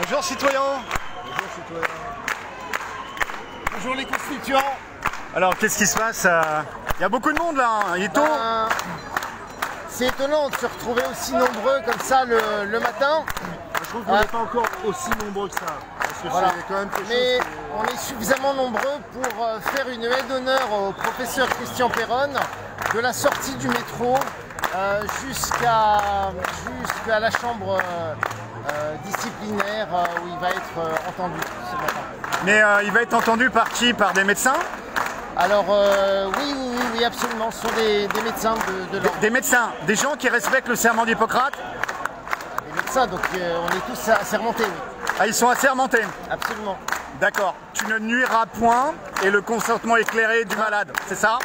Bonjour citoyens. Bonjour citoyens. Bonjour les constituants. Alors qu'est-ce qui se passe? Il y a beaucoup de monde là, hein. Il est tôt. C'est étonnant de se retrouver aussi nombreux comme ça le matin. Je trouve qu'on n'est pas encore aussi nombreux que ça. Parce que Voilà. c'est quand même quelque Mais chose on est suffisamment nombreux pour faire une aide d'honneur au professeur Christian Perron de la sortie du métro jusqu'à la chambre disciplinaire où il va être entendu ce matin. Mais il va être entendu par qui? Par des médecins? Alors oui, absolument. Ce sont des médecins de l'ordre. Des médecins, des gens qui respectent le serment d'Hippocrate? Des médecins, donc on est tous assermentés, oui. Ah, ils sont assermentés? Absolument. D'accord. Tu ne nuiras point et le consentement éclairé du malade, c'est ça?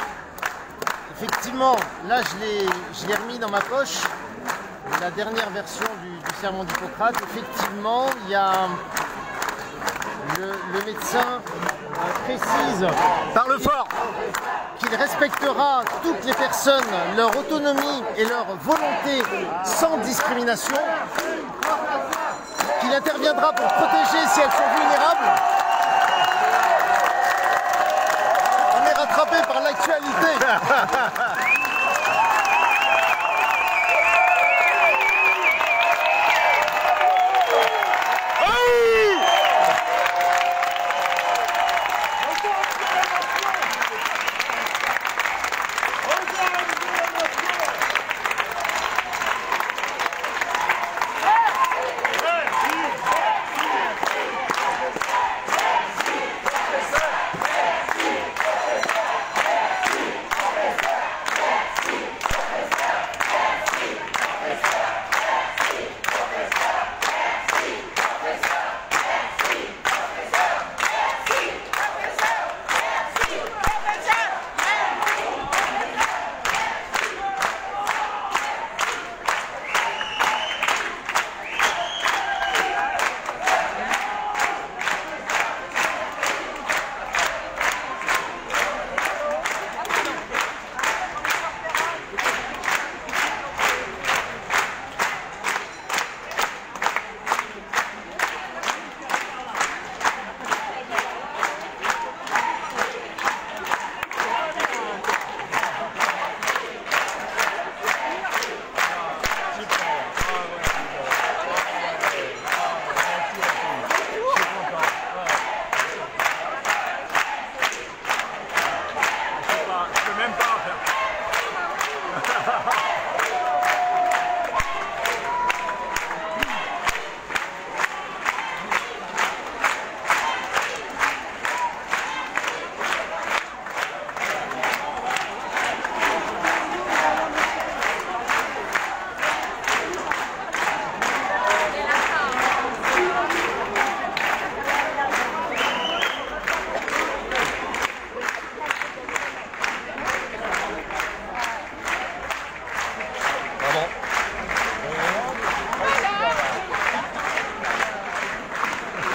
Effectivement, là je l'ai remis dans ma poche, la dernière version du serment d'Hippocrate. Effectivement, il y a le médecin précise Parle fort. qu'il respectera toutes les personnes, leur autonomie et leur volonté sans discrimination, qu'il interviendra pour protéger si elles sont vulnérables. On est rattrapé par l'actualité.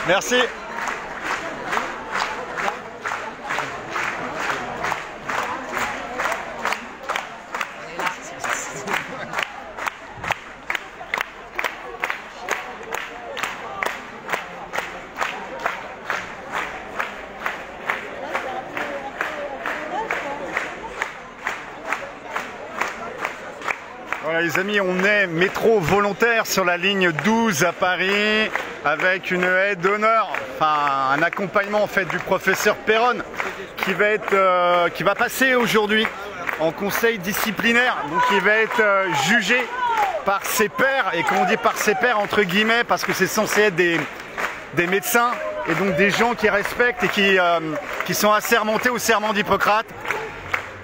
Merci. Voilà les amis, on est métro volontaire sur la ligne 12 à Paris avec une aide d'honneur, enfin un accompagnement en fait du professeur Perron qui va passer aujourd'hui en conseil disciplinaire, donc il va être jugé par ses pairs, et quand on dit par ses pairs entre guillemets parce que c'est censé être des médecins et donc des gens qui respectent et qui sont assermentés au serment d'Hippocrate.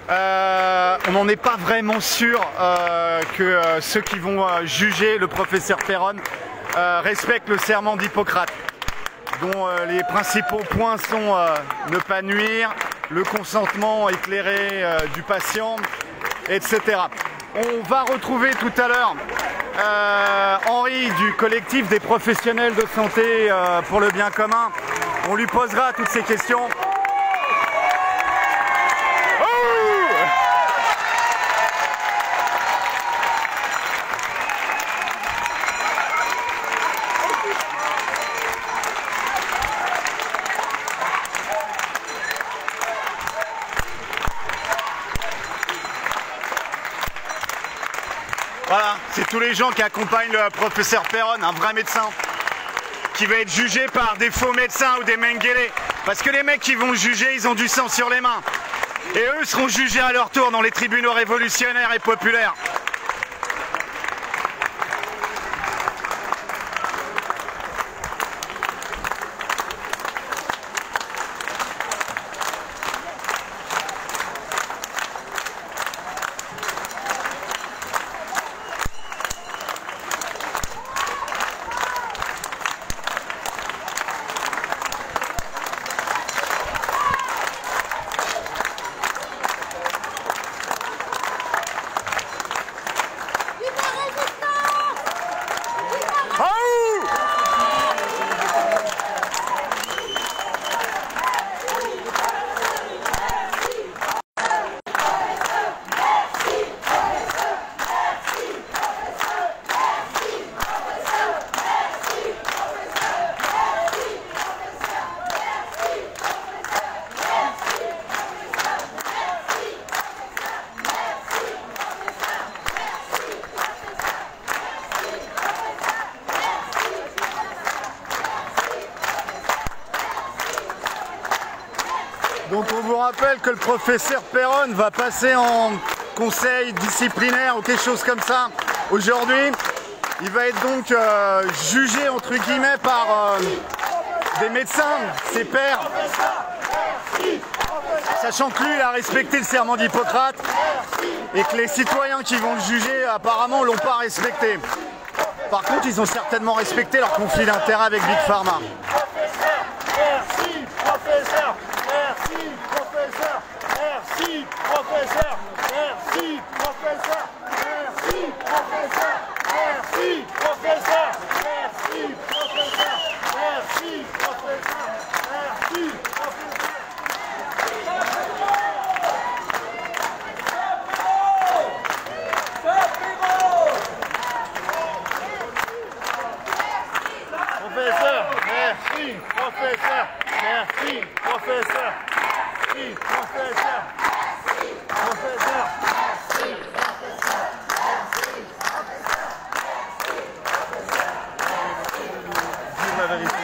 On n'en est pas vraiment sûr que ceux qui vont juger le professeur Perron respectent le serment d'Hippocrate, dont les principaux points sont ne pas nuire, le consentement éclairé du patient, etc. On va retrouver tout à l'heure Henri du collectif des professionnels de santé pour le bien commun. On lui posera toutes ces questions. C'est tous les gens qui accompagnent le professeur Perron, un vrai médecin, qui va être jugé par des faux médecins ou des Mengele. Parce que les mecs qui vont juger, ils ont du sang sur les mains. Et eux seront jugés à leur tour dans les tribunaux révolutionnaires et populaires. Donc on vous rappelle que le professeur Perron va passer en conseil disciplinaire ou quelque chose comme ça aujourd'hui. Il va être donc jugé entre guillemets par des médecins, ses pairs, sachant que lui il a respecté le serment d'Hippocrate et que les citoyens qui vont le juger apparemment l'ont pas respecté. Par contre ils ont certainement respecté leur conflit d'intérêt avec Big Pharma. Merci professeur, merci professeur, merci professeur, merci professeur, merci professeur, merci professeur, merci professeur, merci professeur, merci professeur. Professeur, merci, professeur, merci, professeur, merci, professeur, professeur, merci, dis la vérité.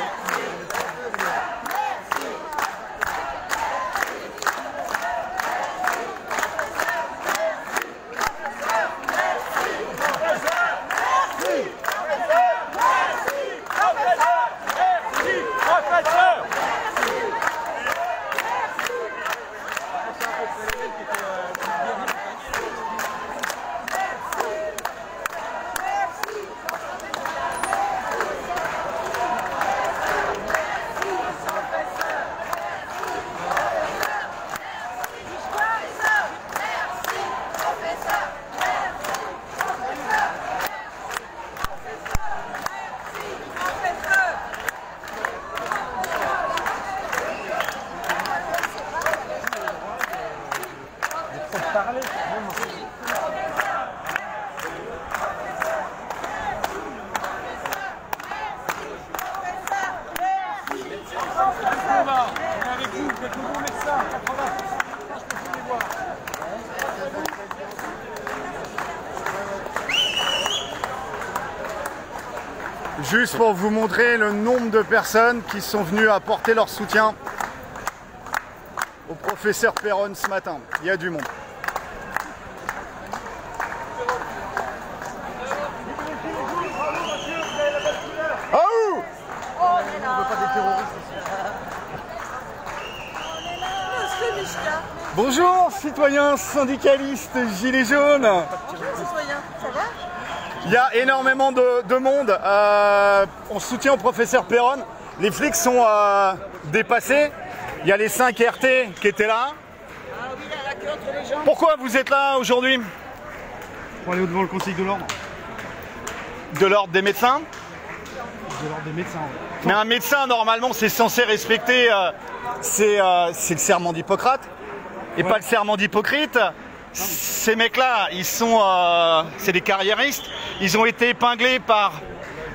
Juste pour vous montrer le nombre de personnes qui sont venues apporter leur soutien au professeur Perron ce matin. Il y a du monde. Oh! Bonjour citoyens syndicalistes gilets jaunes. Citoyens, ça va? Il y a énormément de monde en soutien au professeur Perron. Les flics sont dépassés. Il y a les 5 RT qui étaient là. Ah oui, à la queue entre les gens. Pourquoi vous êtes là aujourd'hui? Pour aller devant le conseil de l'ordre. De l'ordre des médecins? De l'ordre des médecins. Ouais. Mais un médecin, normalement, c'est censé respecter c'est le serment d'Hippocrate et pas le serment d'Hippocrate. Ces mecs-là, ils sont, c'est des carriéristes. Ils ont été épinglés par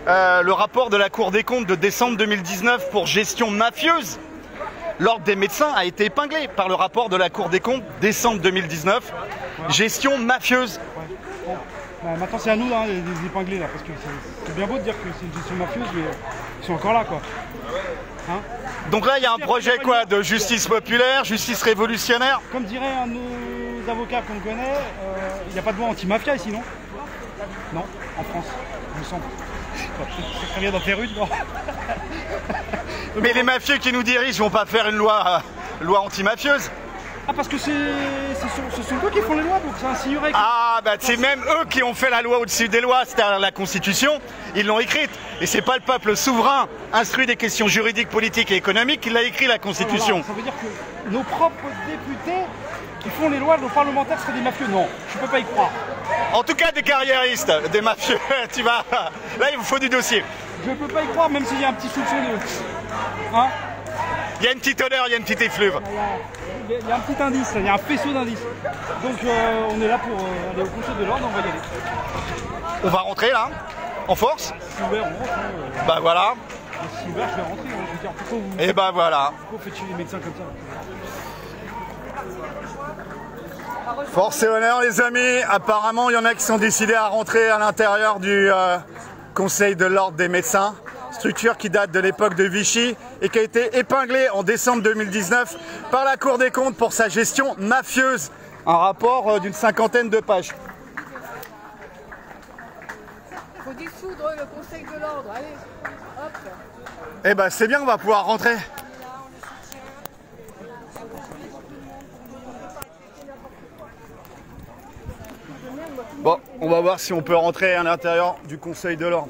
le rapport de la Cour des comptes de décembre 2019 pour gestion mafieuse. L'ordre des médecins a été épinglé par le rapport de la Cour des comptes décembre 2019, gestion mafieuse. Bah, maintenant c'est à nous hein, les épingler là, parce que c'est bien beau de dire que c'est une gestion mafieuse, mais ils sont encore là quoi. Hein, Donc là, il y a un projet quoi, de justice populaire, justice révolutionnaire? comme dirait un de nos avocats qu'on connaît, il n'y a pas de loi anti-mafia ici, non? Non, en France, il me semble. C'est très bien dans tes rues, non? Mais les mafieux qui nous dirigent vont pas faire une loi anti-mafieuse? Ah, parce que ce sont eux qui font les lois, donc ça insignerait que... Ah, bah c'est même eux qui ont fait la loi au-dessus des lois, c'est-à-dire la Constitution, ils l'ont écrite. Et c'est pas le peuple souverain, instruit des questions juridiques, politiques et économiques, qui l'a écrit la Constitution. Voilà, ça veut dire que nos propres députés qui font les lois, nos parlementaires seraient des mafieux? Non, je peux pas y croire. En tout cas, des carriéristes, des mafieux, tu vas... Là, il vous faut du dossier. Je peux pas y croire, même s'il y a un petit soupçon de... Hein? Il y a une petite odeur, il y a une petite effluve. Il y a un petit indice, il y a un faisceau d'indices. Donc on est là pour aller au conseil de l'ordre, on va y aller. On va rentrer là, en force. C'est ouvert, on rentre. Bah voilà. C'est ouvert, je vais rentrer. Je veux dire, pourquoi vous... Et bah voilà. Pourquoi vous faites tuer les médecins comme ça? Force et honneur les amis, apparemment il y en a qui sont décidés à rentrer à l'intérieur du Conseil de l'ordre des médecins, structure qui date de l'époque de Vichy et qui a été épinglée en décembre 2019 par la Cour des comptes pour sa gestion mafieuse. Un rapport d'une 50aine de pages. Il faut dissoudre le Conseil de l'ordre, allez, hop. Eh ben c'est bien, on va pouvoir rentrer. Bon, on va voir si on peut rentrer à l'intérieur du Conseil de l'ordre.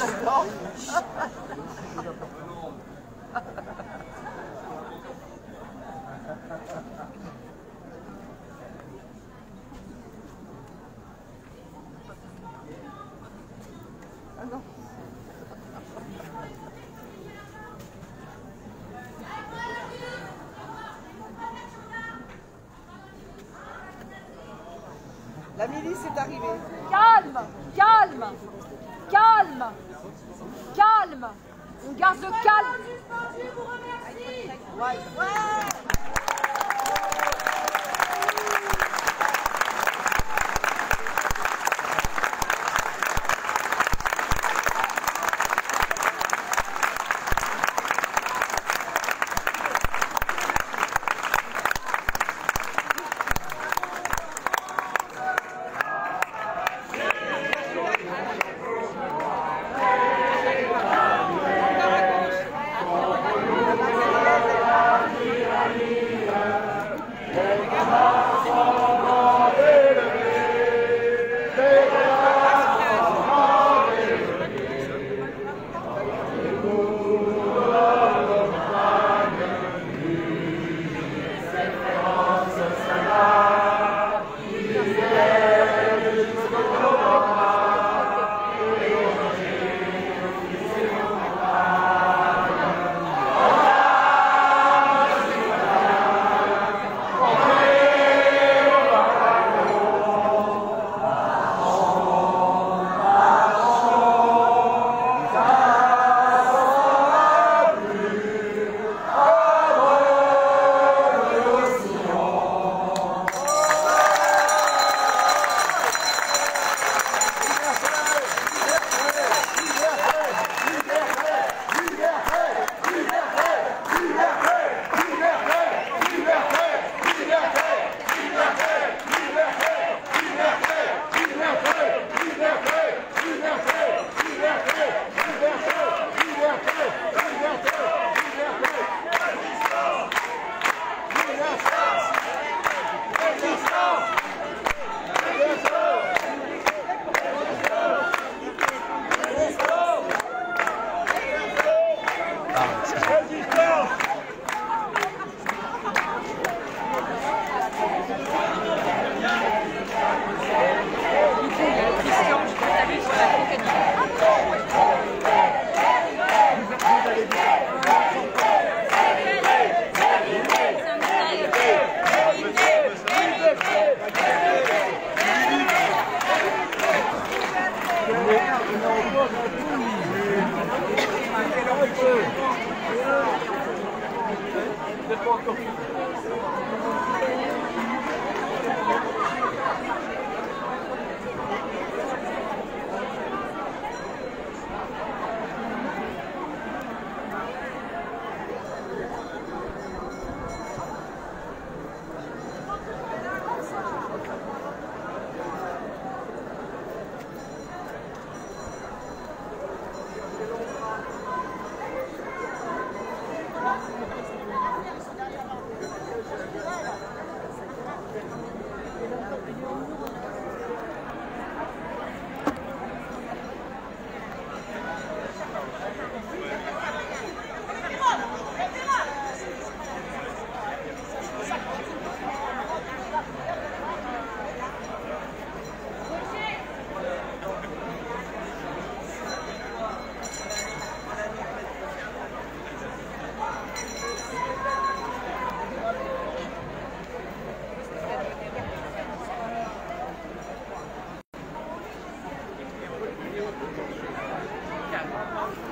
J'adore. Ah non. La milice est arrivée. Calme, calme, calme, calme. On garde le calme. Ouais.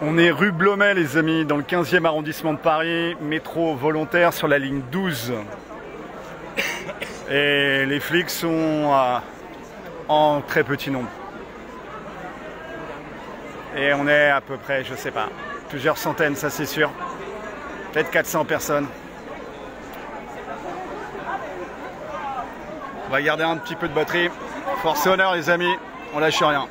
On est rue Blomet les amis, dans le 15e arrondissement de Paris, métro volontaire sur la ligne 12. Et les flics sont en très petit nombre. Et on est à peu près, je sais pas, plusieurs centaines, ça c'est sûr. Peut-être 400 personnes. On va garder un petit peu de batterie. Force et honneur les amis, on lâche rien.